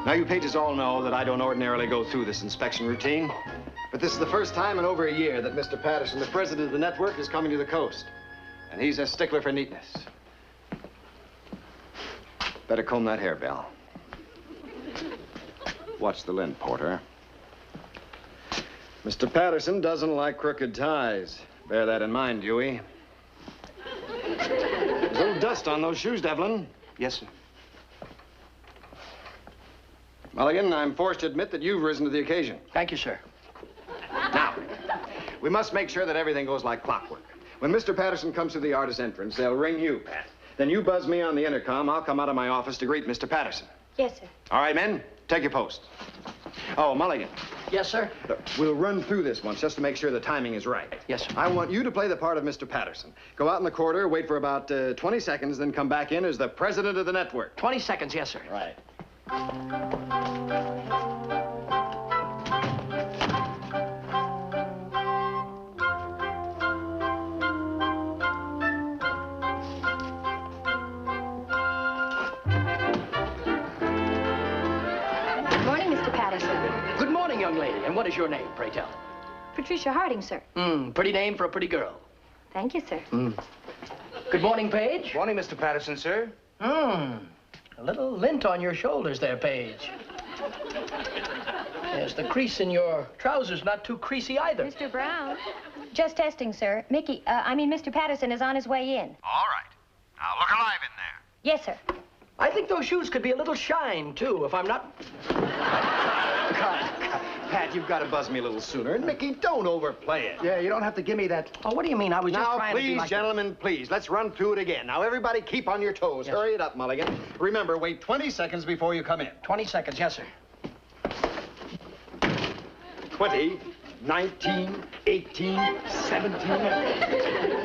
Now, you pages all know that I don't ordinarily go through this inspection routine, but this is the first time in over a year that Mr. Patterson, the president of the network, is coming to the coast. And he's a stickler for neatness. Better comb that hair, Belle. Watch the lint, Porter. Mr. Patterson doesn't like crooked ties. Bear that in mind, Dewey. There's a little dust on those shoes, Devlin. Yes, sir. Mulligan, I'm forced to admit that you've risen to the occasion. Thank you, sir. Now, we must make sure that everything goes like clockwork. When Mr. Patterson comes to the artist entrance, they'll ring you, Pat. Then you buzz me on the intercom. I'll come out of my office to greet Mr. Patterson. Yes, sir. All right, men, take your posts. Oh, Mulligan. Yes, sir. We'll run through this once just to make sure the timing is right. Yes, sir. I want you to play the part of Mr. Patterson. Go out in the corridor, wait for about 20 seconds, then come back in as the president of the network. 20 seconds, yes, sir. Right. Good morning, young lady. And what is your name, pray tell? Patricia Harding, sir. Pretty name for a pretty girl. Thank you, sir. Good morning, Paige. Morning, Mr. Patterson, sir. A little lint on your shoulders there, Paige. Yes, the crease in your trousers not too creasy either. Mr. Brown. Just testing, sir. Mr. Patterson is on his way in. All right. Now, look alive in there. Yes, sir. I think those shoes could be a little shine, too, if I'm not... Pat, you've got to buzz me a little sooner. And Mickey, don't overplay it. Yeah, you don't have to give me that. Oh, what do you mean? I was just trying to be like... Now, please, gentlemen, please, let's run through it again. Now, everybody keep on your toes. Yes. Hurry it up, Mulligan. Remember, wait 20 seconds before you come in. 20 seconds, yes, sir. 20, 19, 18, 17...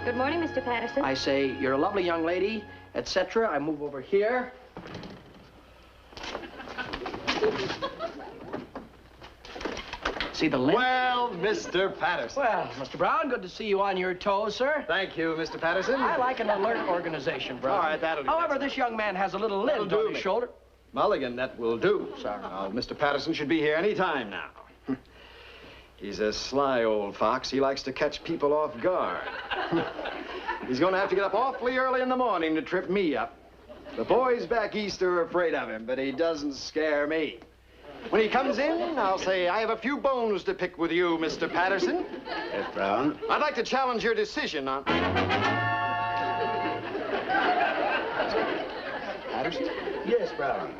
Good morning, Mr. Patterson. I say, you're a lovely young lady, etc. I move over here. See the lint? Well, Mr. Patterson. Well, Mr. Brown, good to see you on your toes, sir. Thank you, Mr. Patterson. I like an alert organization, Brown. All right, that'll do. However, this young man has a little lint on his shoulder. Mulligan, that will do. Sorry. Now, Mr. Patterson should be here any time now. He's a sly old fox. He likes to catch people off guard. He's going to have to get up awfully early in the morning to trip me up. The boys back east are afraid of him, but he doesn't scare me. When he comes in, I'll say, I have a few bones to pick with you, Mr. Patterson. Yes, Brown. I'd like to challenge your decision on... Patterson? Yes, Brown.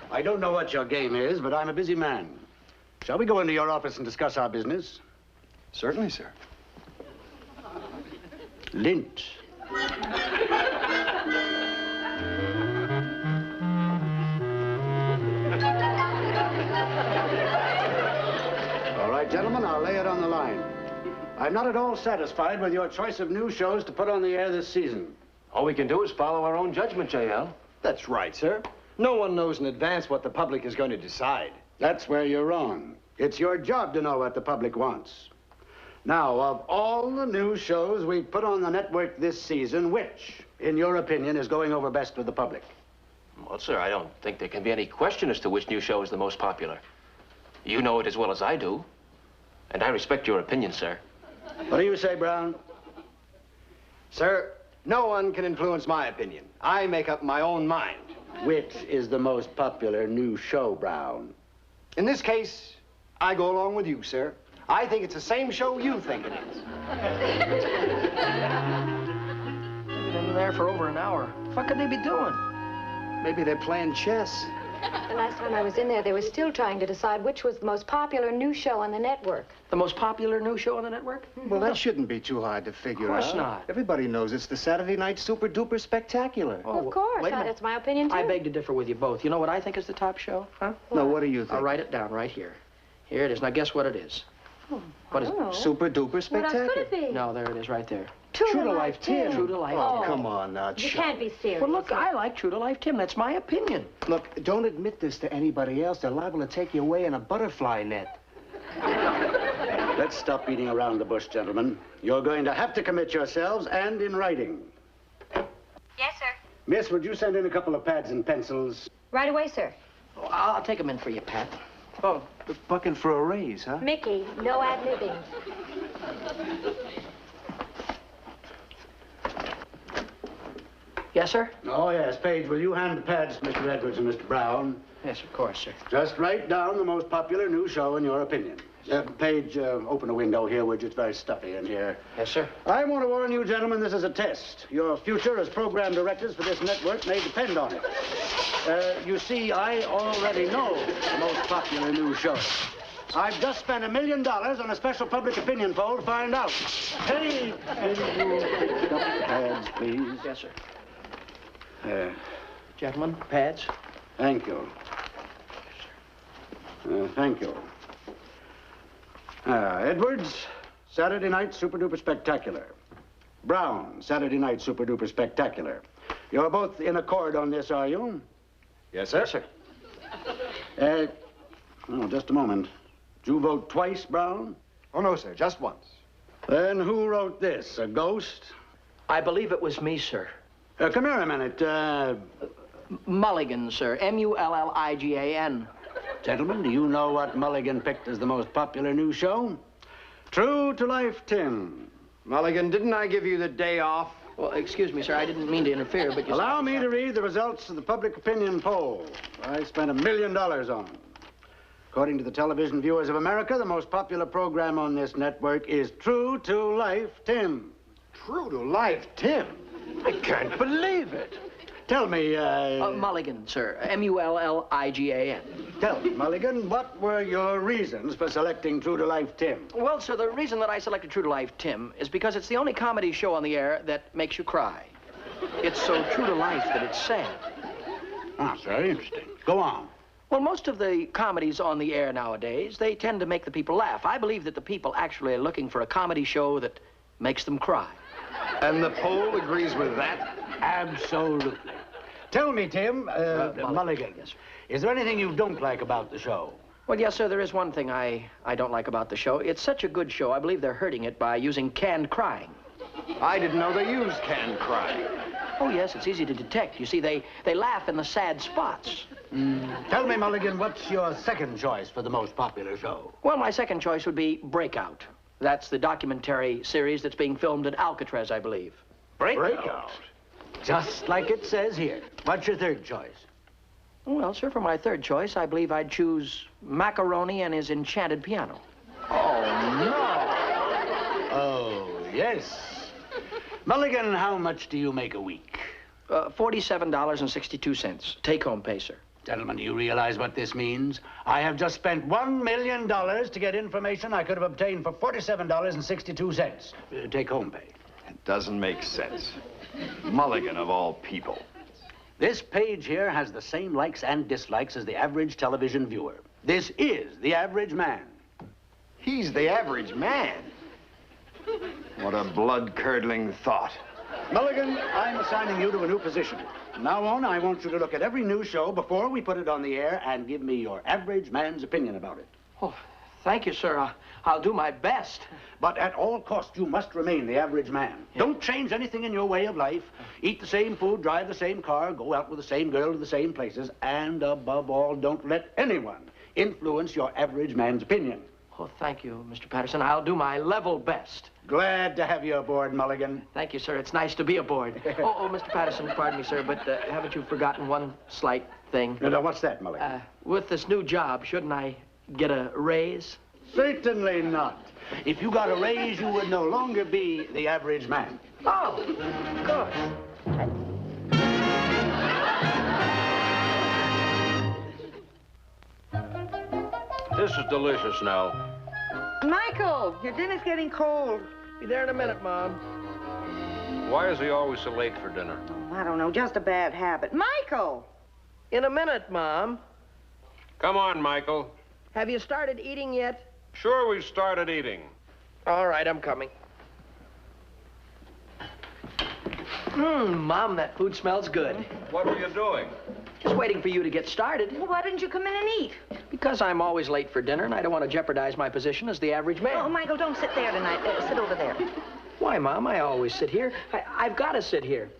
I don't know what your game is, but I'm a busy man. Shall we go into your office and discuss our business? Certainly, sir. Lint. All right, gentlemen, I'll lay it on the line. I'm not at all satisfied with your choice of new shows to put on the air this season. All we can do is follow our own judgment, J.L. That's right, sir. No one knows in advance what the public is going to decide. That's where you're wrong. It's your job to know what the public wants. Now, of all the new shows we've put on the network this season, which, in your opinion, is going over best with the public? Well, sir, I don't think there can be any question as to which new show is the most popular. You know it as well as I do. And I respect your opinion, sir. What do you say, Brown? Sir, no one can influence my opinion. I make up my own mind. Which is the most popular new show, Brown? In this case, I go along with you, sir. I think it's the same show you think it is. They've been in there for over an hour. What could they be doing? Maybe they're playing chess. The last time I was in there, they were still trying to decide which was the most popular new show on the network. The most popular new show on the network? Well, that shouldn't be too hard to figure out. Of course not. Everybody knows it's the Saturday Night Super Duper Spectacular. Of course. wait a minute. That's my opinion, too. I beg to differ with you both. You know what I think is the top show? Huh? Now, what do you think? I'll write it down right here. Here it is. Now, guess what it is. What is it? Super duper What else spectacular. could it be? No, there it is right there. True True to Life Tim. True to Life. Oh, Oh. come on now, You Chuck. can't be serious. Well, look, I like True to Life Tim. That's my opinion. Look, don't admit this to anybody else. They're liable to take you away in a butterfly net. Let's stop beating around the bush, gentlemen. You're going to have to commit yourselves, and in writing. Yes, sir. Miss, would you send in a couple of pads and pencils? Right away, sir. Oh, I'll take them in for you, Pat. Oh, bucking for a raise, huh? Mickey, no ad-libbing. Yes, sir? Oh, yes. Paige, will you hand the pads to Mr. Edwards and Mr. Brown? Yes, of course, sir. Just write down the most popular new show in your opinion. Paige, open a window here, would you? It's very stuffy in here. Yes, sir. I want to warn you, gentlemen, this is a test. Your future as program directors for this network may depend on it. You see, I already know the most popular new show. I've just spent $1 million on a special public opinion poll to find out. Hey, can you pick up the pads, please? Yes, sir. Gentlemen, pads. Thank you. Thank you. Edwards, Saturday Night Super Duper Spectacular. Brown, Saturday Night Super Duper Spectacular. You're both in accord on this, are you? Yes, sir. Yes, sir. Oh, just a moment. Did you vote twice, Brown? Oh, no, sir. Just once. Then who wrote this? A ghost? I believe it was me, sir. Come here a minute. Mulligan, sir. M-U-L-L-I-G-A-N. Gentlemen, do you know what Mulligan picked as the most popular new show? True to Life Tim. Mulligan, didn't I give you the day off? Well, excuse me, sir. I didn't mean to interfere, but you... Allow me to read the results of the public opinion poll. I spent $1 million on. According to the Television Viewers of America, the most popular program on this network is True to Life Tim. True to Life Tim? I can't believe it. Tell me, Mulligan, sir. M-U-L-L-I-G-A-N. Tell me, Mulligan, what were your reasons for selecting True to Life Tim? Well, sir, the reason that I selected True to Life Tim is because it's the only comedy show on the air that makes you cry. It's so true to life that it's sad. Ah, it's very interesting. Go on. Well, most of the comedies on the air nowadays, they tend to make the people laugh. I believe that the people actually are looking for a comedy show that makes them cry. And the poll agrees with that? Absolutely. Tell me, Tim, Mulligan, Yes, sir. is there anything you don't like about the show? Well, yes, sir, there is one thing I don't like about the show. It's such a good show, I believe they're hurting it by using canned crying. I didn't know they used canned crying. Oh, yes, it's easy to detect. You see, they laugh in the sad spots. Tell me, Mulligan, what's your second choice for the most popular show? Well, my second choice would be Breakout. That's the documentary series that's being filmed at Alcatraz, I believe. Breakout. Just like it says here. What's your third choice? Well, sir, for my third choice, I believe I'd choose Macaroni and His Enchanted Piano. Oh, no. Oh, yes. Mulligan, how much do you make a week? $47.62. Take-home pay, sir. Gentlemen, do you realize what this means? I have just spent $1 million to get information I could have obtained for $47.62. Take-home pay. It doesn't make sense. Mulligan, of all people. This page here has the same likes and dislikes as the average television viewer. This is the average man. He's the average man. What a blood-curdling thought. Mulligan, I'm assigning you to a new position. From now on, I want you to look at every new show before we put it on the air and give me your average man's opinion about it. Oh, thank you, sir. I'll do my best. But at all costs, you must remain the average man. Yeah. Don't change anything in your way of life. Eat the same food, drive the same car, go out with the same girl to the same places, and above all, don't let anyone influence your average man's opinion. Oh, thank you, Mr. Patterson. I'll do my level best. Glad to have you aboard, Mulligan. Thank you, sir. It's nice to be aboard. Oh, Mr. Patterson, pardon me, sir, but haven't you forgotten one slight thing? No, what's that, Mulligan? With this new job, shouldn't I get a raise? Certainly not. If you got a raise, you would no longer be the average man. Oh, good. This is delicious now. Michael, your dinner's getting cold. Be there in a minute, Mom. Why is he always so late for dinner? Oh, I don't know, just a bad habit. Michael! In a minute, Mom. Come on, Michael. Have you started eating yet? Sure, we started eating. All right, I'm coming. Mom, that food smells good. What were you doing? Just waiting for you to get started. Well, why didn't you come in and eat? Because I'm always late for dinner, and I don't want to jeopardize my position as the average man. Oh, Michael, don't sit there tonight. Sit over there. Why, Mom? I always sit here. I've got to sit here.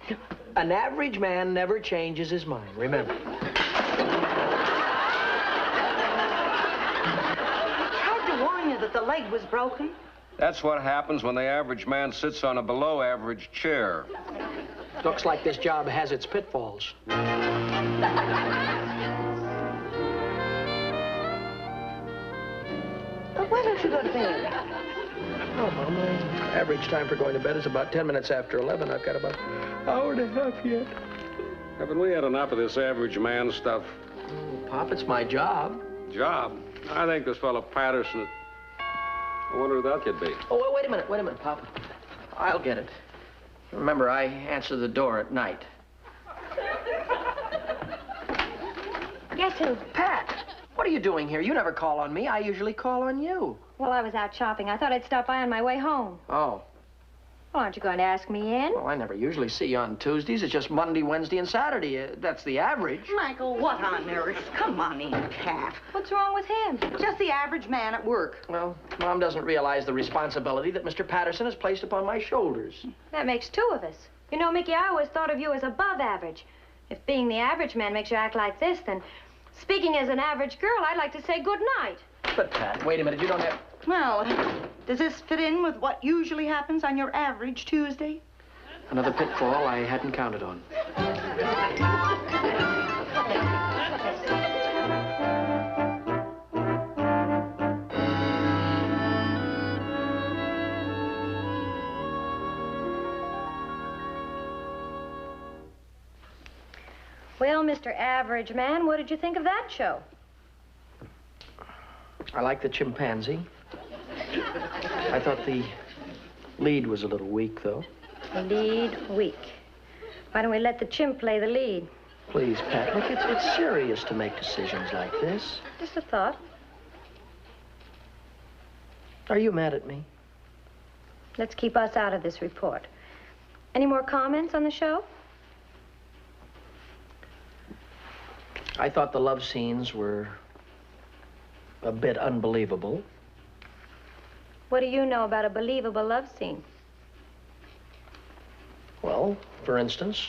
An average man never changes his mind, remember. I tried to warn you that the leg was broken. That's what happens when the average man sits on a below-average chair. Looks like this job has its pitfalls. Well, why don't you go to bed? Oh, Mom, my average time for going to bed is about 10 minutes after 11. I've got about an hour and a half yet. Haven't we had enough of this average man stuff? Oh, Pop, it's my job. Job? I think this fellow Patterson... I wonder who that could be. Oh, wait a minute, Pop. I'll get it. Remember, I answer the door at night. Guess who? Pat, what are you doing here? You never call on me. I usually call on you. Well, I was out shopping. I thought I'd stop by on my way home. Oh. Well, aren't you going to ask me in? Well, I never usually see you on Tuesdays. It's just Monday, Wednesday, and Saturday. That's the average. Michael, what on earth? Come on in, Cat. What's wrong with him? Just the average man at work. Well, Mom doesn't realize the responsibility that Mr. Patterson has placed upon my shoulders. That makes two of us. You know, Mickey, I always thought of you as above average. If being the average man makes you act like this, then speaking as an average girl, I'd like to say good night. But, Pat, wait a minute. You don't have... Well, does this fit in with what usually happens on your average Tuesday? Another pitfall I hadn't counted on. Well, Mr. Average Man, what did you think of that show? I like the chimpanzee. I thought the lead was a little weak, though. The lead weak. Why don't we let the chimp play the lead? Please, Pat, look, it's serious to make decisions like this. Just a thought. Are you mad at me? Let's keep us out of this report. Any more comments on the show? I thought the love scenes were a bit unbelievable. What do you know about a believable love scene? Well, for instance,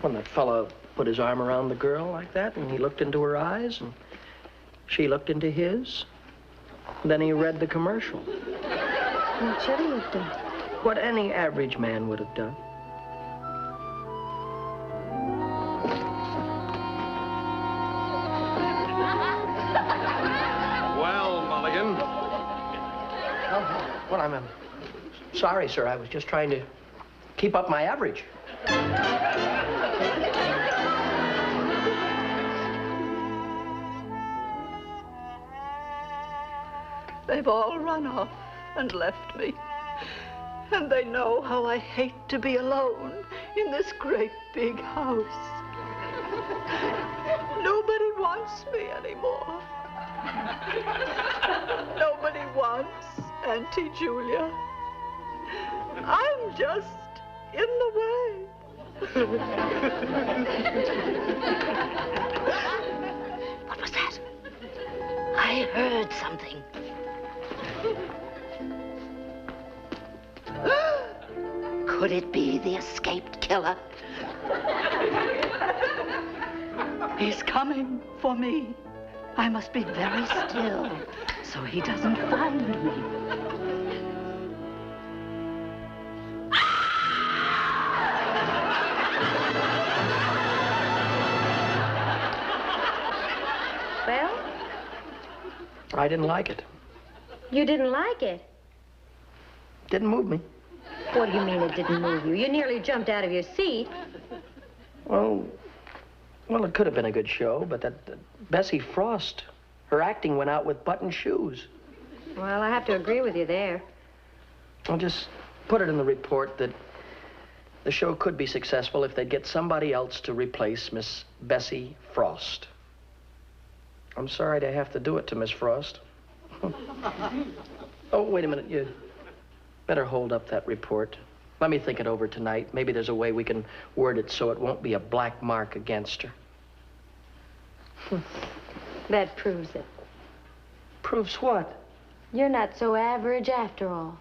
when that fella put his arm around the girl like that, and he looked into her eyes, and she looked into his, and then he read the commercial. What should he have done? What any average man would have done. Well, I'm sorry, sir. I was just trying to keep up my average. They've all run off and left me. And they know how I hate to be alone in this great big house. Nobody wants me anymore. Nobody wants Auntie Julia. I'm just in the way. What was that? I heard something. Could it be the escaped killer? He's coming for me. I must be very still so he doesn't find me. Well? I didn't like it. You didn't like it? Didn't move me. What do you mean it didn't move you? You nearly jumped out of your seat. Well, it could have been a good show, but that Bessie Frost, her acting went out with button shoes. Well, I have to agree with you there. I'll just put it in the report that the show could be successful if they'd get somebody else to replace Miss Bessie Frost. I'm sorry to have to do it to Miss Frost. Oh, wait a minute. You better hold up that report. Let me think it over tonight. Maybe there's a way we can word it so it won't be a black mark against her. That proves it. Proves what? You're not so average after all.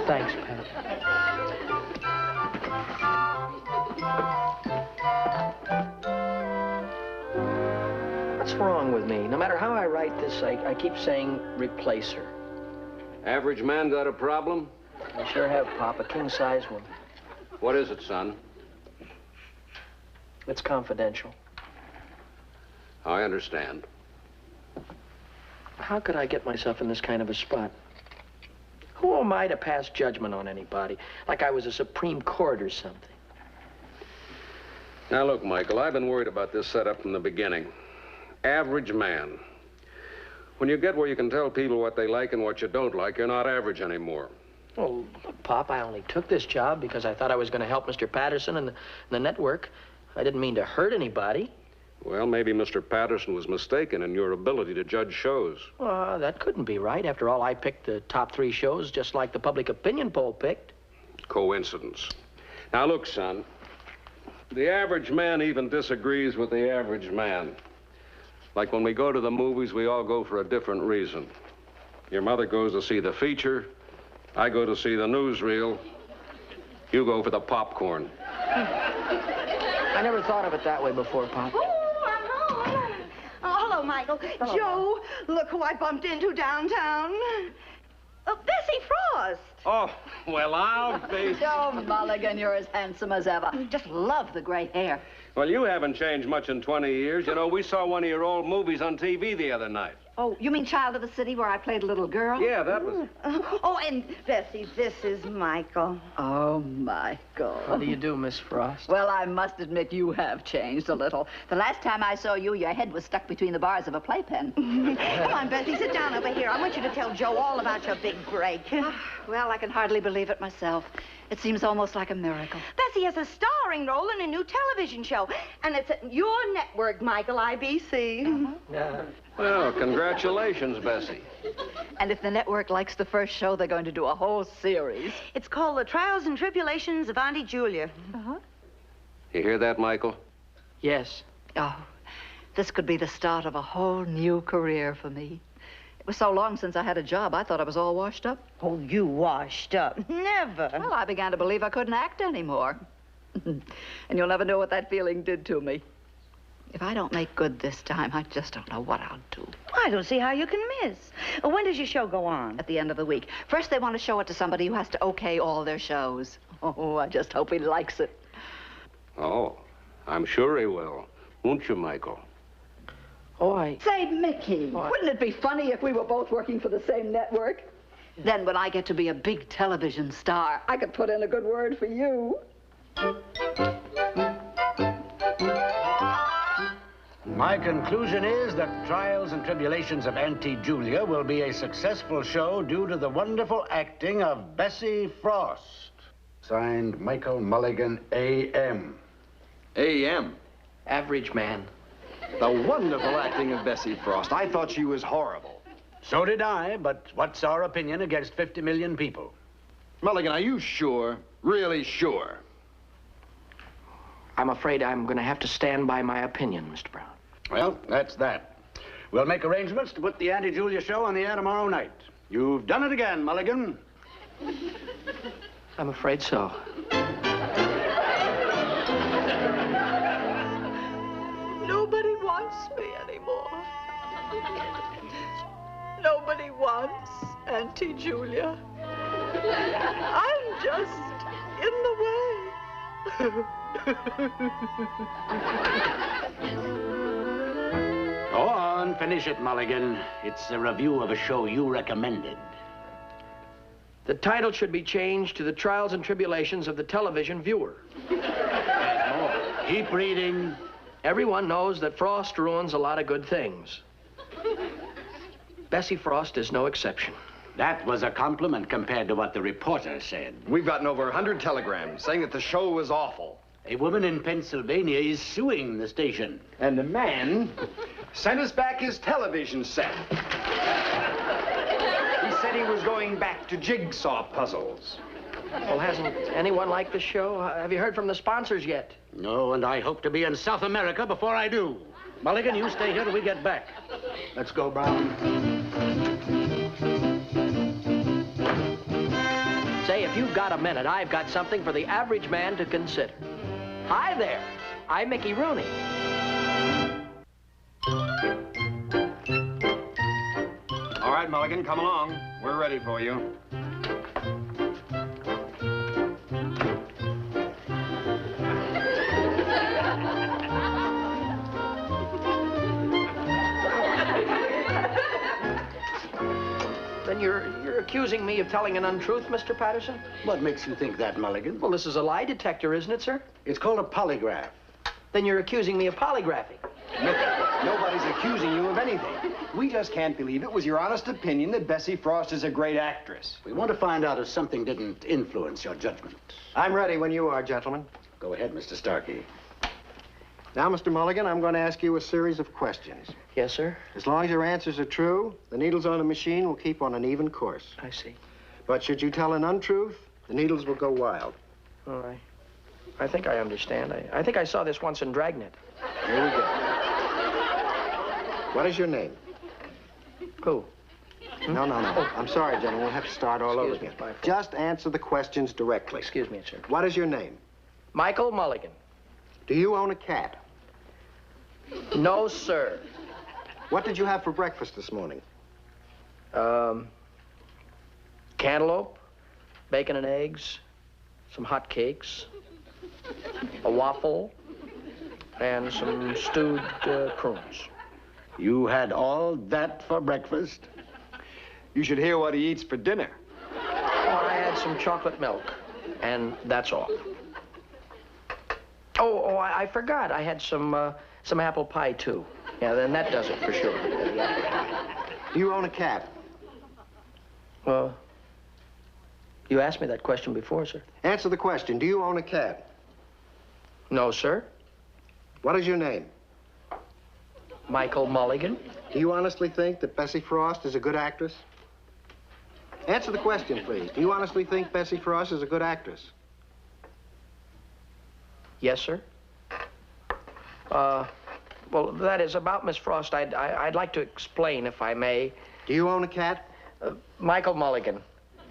Thanks, Pat. What's wrong with me? No matter how I write this, I keep saying replace her. Average man got a problem? I sure have, Pop. A king-size one. What is it, son? It's confidential. I understand. How could I get myself in this kind of a spot? Who am I to pass judgment on anybody? Like I was a Supreme Court or something. Now, look, Michael, I've been worried about this setup from the beginning. Average man. When you get where you can tell people what they like and what you don't like, you're not average anymore. Well, look, Pop, I only took this job because I thought I was going to help Mr. Patterson and the network. I didn't mean to hurt anybody. Well, maybe Mr. Patterson was mistaken in your ability to judge shows. That couldn't be right. After all, I picked the top 3 shows just like the public opinion poll picked. Coincidence. Now, look, son. The average man even disagrees with the average man. Like when we go to the movies, we all go for a different reason. Your mother goes to see the feature. I go to see the newsreel. You go for the popcorn. I never thought of it that way before, Pop. Oh, hello, Michael. Hello, Joe, look who I bumped into downtown. Oh, Bessie Frost. Oh, well, I'll be... Joe Mulligan, you're as handsome as ever. Just love the gray hair. Well, you haven't changed much in 20 years. You know, we saw one of your old movies on TV the other night. Oh, you mean Child of the City, where I played a little girl? Yeah, that was... Oh, and Bessie, this is Michael. Oh, Michael. How do you do, Miss Frost? Well, I must admit you have changed a little. The last time I saw you, your head was stuck between the bars of a playpen. Come on, Bessie, sit down over here. I want you to tell Joe all about your big break. Well, I can hardly believe it myself. It seems almost like a miracle. Bessie has a starring role in a new television show, and it's at your network, Michael, IBC. Yeah. Well, congratulations, Bessie. And if the network likes the first show, they're going to do a whole series. It's called The Trials and Tribulations of Auntie Julia. You hear that, Michael? Yes. Oh, this could be the start of a whole new career for me. It was so long since I had a job, I thought I was all washed up. Oh, you washed up. Never. Well, I began to believe I couldn't act anymore. And you'll never know what that feeling did to me. If I don't make good this time, I just don't know what I'll do. I don't see how you can miss. When does your show go on? At the end of the week. First, they want to show it to somebody who has to okay all their shows. Oh, I just hope he likes it. Oh, I'm sure he will. Won't you, Michael? Oh, I... Say, Mickey, wouldn't it be funny if we were both working for the same network? Then when I get to be a big television star, I could put in a good word for you. My conclusion is that Trials and Tribulations of Auntie Julia will be a successful show due to the wonderful acting of Bessie Frost. Signed, Michael Mulligan, A.M. A.M.? Average man. The wonderful acting of Bessie Frost. I thought she was horrible. So did I, but what's our opinion against 50 million people? Mulligan, are you sure? Really sure? I'm afraid I'm going to have to stand by my opinion, Mr. Brown. Well, that's that. We'll make arrangements to put the Auntie Julia show on the air tomorrow night. You've done it again, Mulligan. I'm afraid so. Nobody wants me anymore. Nobody wants Auntie Julia. I'm just in the way. Go on, finish it, Mulligan. It's a review of a show you recommended. The title should be changed to The Trials and Tribulations of the Television Viewer. There's more. Keep reading. Everyone knows that Frost ruins a lot of good things. Bessie Frost is no exception. That was a compliment compared to what the reporter said. We've gotten over 100 telegrams saying that the show was awful. A woman in Pennsylvania is suing the station. And a man Sent us back his television set. He said he was going back to jigsaw puzzles. Well, hasn't anyone liked the show? Have you heard from the sponsors yet? No, and I hope to be in South America before I do. Mulligan, you stay here till we get back. Let's go, Brown. Say, if you've got a minute, I've got something for the average man to consider. Hi there. I'm Mickey Rooney. All right, Mulligan, come along. We're ready for you. Then you're accusing me of telling an untruth, Mr. Patterson? What makes you think that, Mulligan? Well, this is a lie detector, isn't it, sir? It's called a polygraph. Then you're accusing me of polygraphing. Nobody's accusing you of anything. We just can't believe it was your honest opinion that Bessie Frost is a great actress. We want to find out if something didn't influence your judgment. I'm ready when you are, gentlemen. Go ahead, Mr. Starkey. Now, Mr. Mulligan, I'm going to ask you a series of questions. Yes, sir. As long as your answers are true, the needles on the machine will keep on an even course. I see. But should you tell an untruth, the needles will go wild. All right. I think I understand. I think I saw this once in Dragnet. Here we go. What is your name? Who? No. I'm sorry, gentlemen. We'll have to start all over again. Just answer the questions directly. Excuse me, sir. What is your name? Michael Mulligan. Do you own a cat? No, sir. What did you have for breakfast this morning? Cantaloupe, bacon and eggs, some hot cakes, a waffle, and some stewed prunes. You had all that for breakfast? You should hear what he eats for dinner. Oh, I had some chocolate milk, and that's all. Oh, I forgot. I had some apple pie, too. Yeah, then that does it for sure. You own a cat? Well, you asked me that question before, sir. Answer the question. Do you own a cat? No, sir. What is your name? Michael Mulligan. Do you honestly think that Bessie Frost is a good actress? Answer the question, please. Do you honestly think Bessie Frost is a good actress? Yes, sir. Well, that is about Miss Frost. I'd like to explain, if I may. Do you own a cat? Michael Mulligan.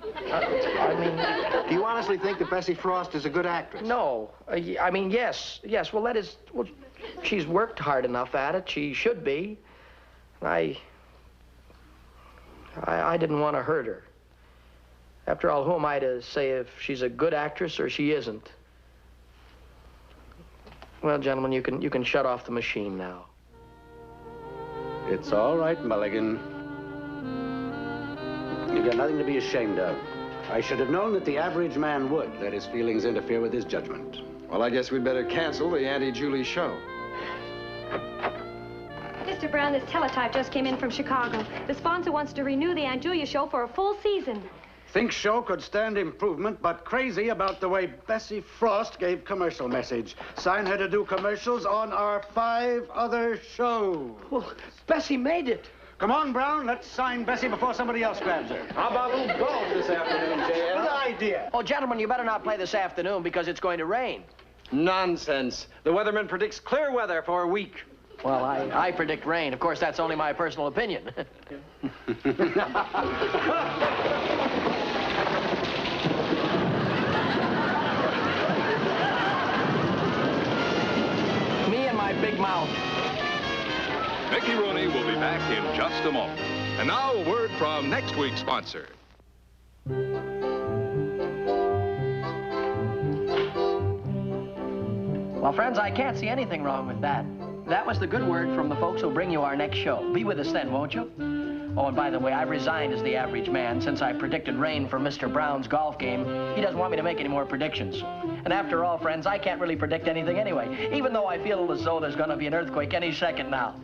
I mean... Do you honestly think that Bessie Frost is a good actress? No. I mean, yes. Yes, well, that is... Well, she's worked hard enough at it. She should be. I didn't want to hurt her. After all, who am I to say if she's a good actress or she isn't? Well, gentlemen, you can shut off the machine now. It's all right, Mulligan. You've got nothing to be ashamed of. I should have known that the average man would let his feelings interfere with his judgment. Well, I guess we'd better cancel the Auntie Julie show. Mr. Brown, this teletype just came in from Chicago. The sponsor wants to renew the Aunt Julia show for a full season. Think show could stand improvement, but crazy about the way Bessie Frost gave commercial message. Sign her to do commercials on our 5 other shows. Well, Bessie made it. Come on, Brown, let's sign Bessie before somebody else grabs her. How about a little golf this afternoon, J.L.? Good idea. Oh, gentlemen, you better not play this afternoon because it's going to rain. Nonsense. The weatherman predicts clear weather for a week. Well, I predict rain. Of course, that's only my personal opinion. Me and my big mouth. Mickey Rooney will be back in just a moment. And now a word from next week's sponsor. Well, friends, I can't see anything wrong with that. That was the good word from the folks who'll bring you our next show. Be with us then, won't you? Oh, and by the way, I've resigned as the average man since I predicted rain for Mr. Brown's golf game. He doesn't want me to make any more predictions. And after all, friends, I can't really predict anything anyway, even though I feel as though there's going to be an earthquake any second now.